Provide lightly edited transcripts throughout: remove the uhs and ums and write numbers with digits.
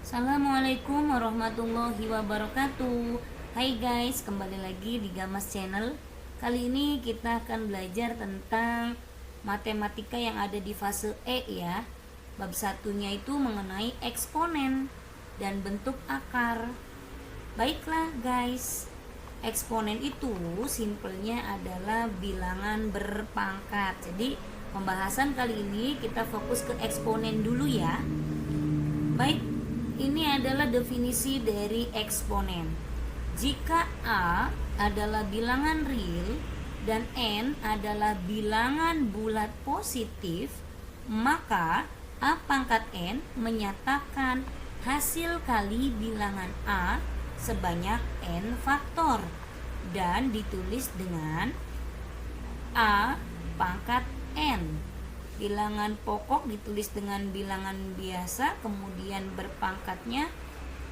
Assalamualaikum warahmatullahi wabarakatuh. Hai guys, kembali lagi di Gamas Channel. Kali ini kita akan belajar tentang matematika yang ada di fase E ya. Bab satunya itu mengenai eksponen dan bentuk akar. Baiklah guys, eksponen itu simpelnya adalah bilangan berpangkat. Jadi pembahasan kali ini kita fokus ke eksponen dulu ya. Baik, ini adalah definisi dari eksponen. Jika A adalah bilangan real dan N adalah bilangan bulat positif, maka A pangkat N menyatakan hasil kali bilangan A sebanyak N faktor dan ditulis dengan A pangkat N. Bilangan pokok ditulis dengan bilangan biasa, kemudian berpangkatnya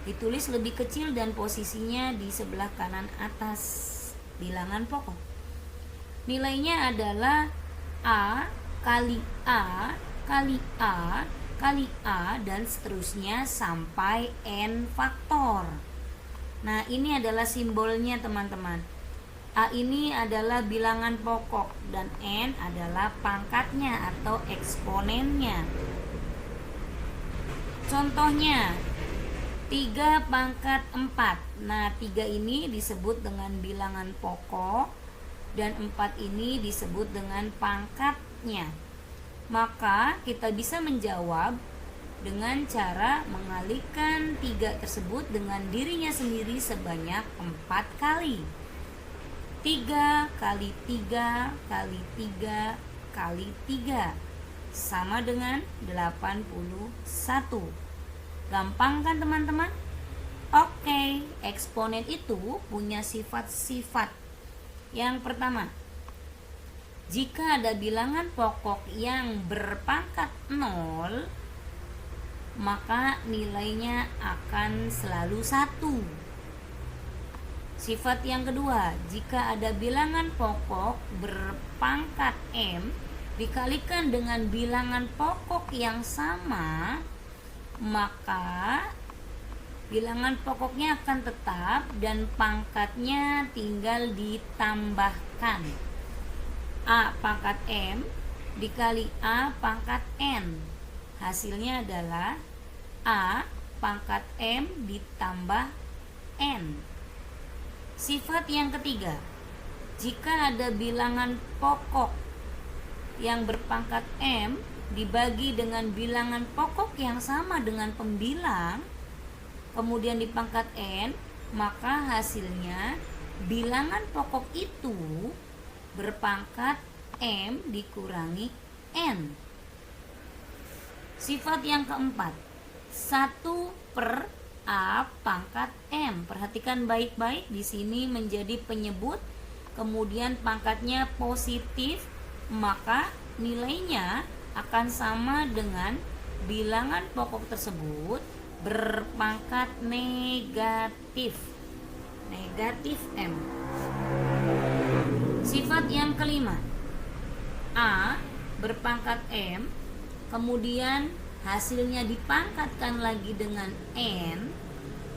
ditulis lebih kecil dan posisinya di sebelah kanan atas bilangan pokok. Nilainya adalah A kali A kali A kali A dan seterusnya sampai N faktor. Nah, ini adalah simbolnya teman-teman. A ini adalah bilangan pokok dan N adalah pangkatnya atau eksponennya. Contohnya 3 pangkat 4. Nah, 3 ini disebut dengan bilangan pokok dan 4 ini disebut dengan pangkatnya. Maka kita bisa menjawab dengan cara mengalihkan 3 tersebut dengan dirinya sendiri sebanyak 4 kali. 3 kali 3 kali 3 kali 3 sama dengan 81. Gampang kan teman-teman? Oke, eksponen itu punya sifat-sifat. Yang pertama, jika ada bilangan pokok yang berpangkat 0, maka nilainya akan selalu 1. Sifat yang kedua, jika ada bilangan pokok berpangkat M dikalikan dengan bilangan pokok yang sama, maka bilangan pokoknya akan tetap dan pangkatnya tinggal ditambahkan. A pangkat M dikali A pangkat N. Hasilnya adalah A pangkat M ditambah N. Sifat yang ketiga, jika ada bilangan pokok yang berpangkat M dibagi dengan bilangan pokok yang sama dengan pembilang, kemudian dipangkat N, maka hasilnya bilangan pokok itu berpangkat M dikurangi N. Sifat yang keempat, 1 per A pangkat M. Perhatikan baik-baik, di sini menjadi penyebut, kemudian pangkatnya positif, maka nilainya akan sama dengan bilangan pokok tersebut berpangkat negatif. Negatif M. Sifat yang kelima, A berpangkat M, kemudian hasilnya dipangkatkan lagi dengan N,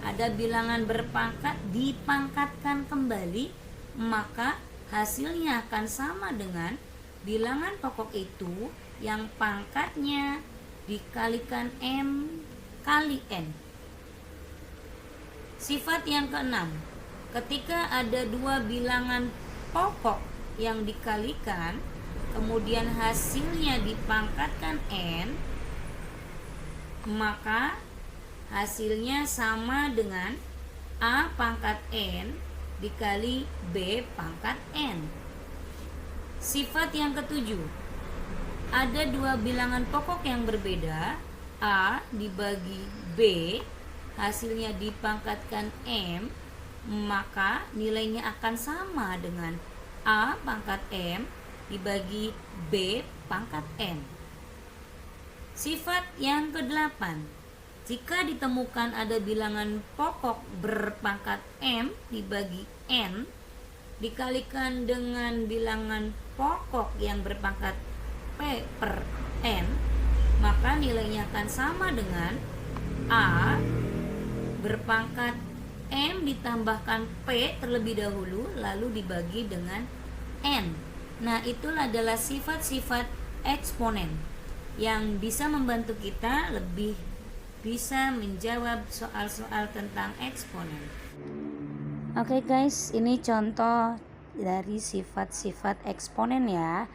ada bilangan berpangkat dipangkatkan kembali, maka hasilnya akan sama dengan bilangan pokok itu yang pangkatnya dikalikan M kali N. Sifat yang keenam, ketika ada 2 bilangan pokok yang dikalikan, kemudian hasilnya dipangkatkan N, maka hasilnya sama dengan A pangkat N dikali B pangkat N. Sifat yang ketujuh, ada 2 bilangan pokok yang berbeda, A dibagi B, hasilnya dipangkatkan M, maka nilainya akan sama dengan A pangkat M dibagi B pangkat N. Sifat yang kedelapan, jika ditemukan ada bilangan pokok berpangkat M dibagi N dikalikan dengan bilangan pokok yang berpangkat P per N, maka nilainya akan sama dengan A berpangkat M ditambahkan P terlebih dahulu, lalu dibagi dengan N. Nah, itulah adalah sifat-sifat eksponen yang bisa membantu kita lebih bisa menjawab soal-soal tentang eksponen. Oke guys, ini contoh dari sifat-sifat eksponen ya.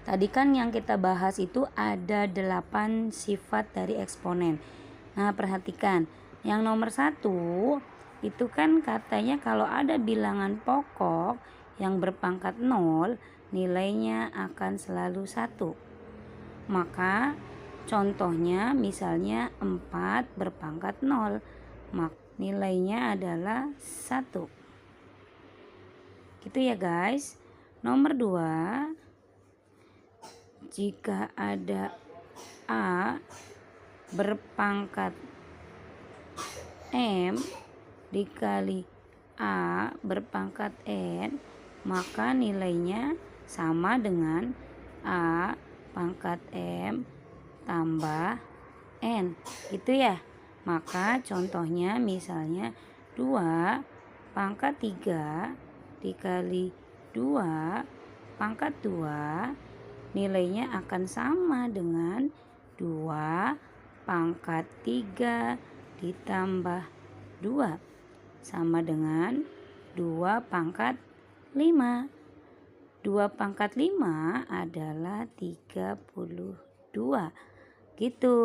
Tadi kan yang kita bahas itu ada 8 sifat dari eksponen. Nah, perhatikan. Yang nomor 1 itu kan katanya kalau ada bilangan pokok yang berpangkat 0, nilainya akan selalu 1. Maka contohnya misalnya 4 berpangkat 0, maka nilainya adalah 1. Gitu ya guys. Nomor 2, jika ada A berpangkat M dikali A berpangkat N, maka nilainya sama dengan A pangkat M tambah N. Gitu ya. Maka contohnya misalnya 2 pangkat 3 dikali 2 pangkat 2, nilainya akan sama dengan 2 pangkat 3 ditambah 2, sama dengan 2 pangkat 5. 2 pangkat 5 adalah 32. Gitu.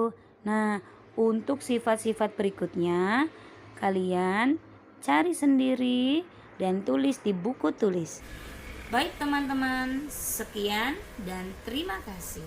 Nah, untuk sifat-sifat berikutnya kalian cari sendiri dan tulis di buku tulis. Baik teman-teman, sekian dan terima kasih.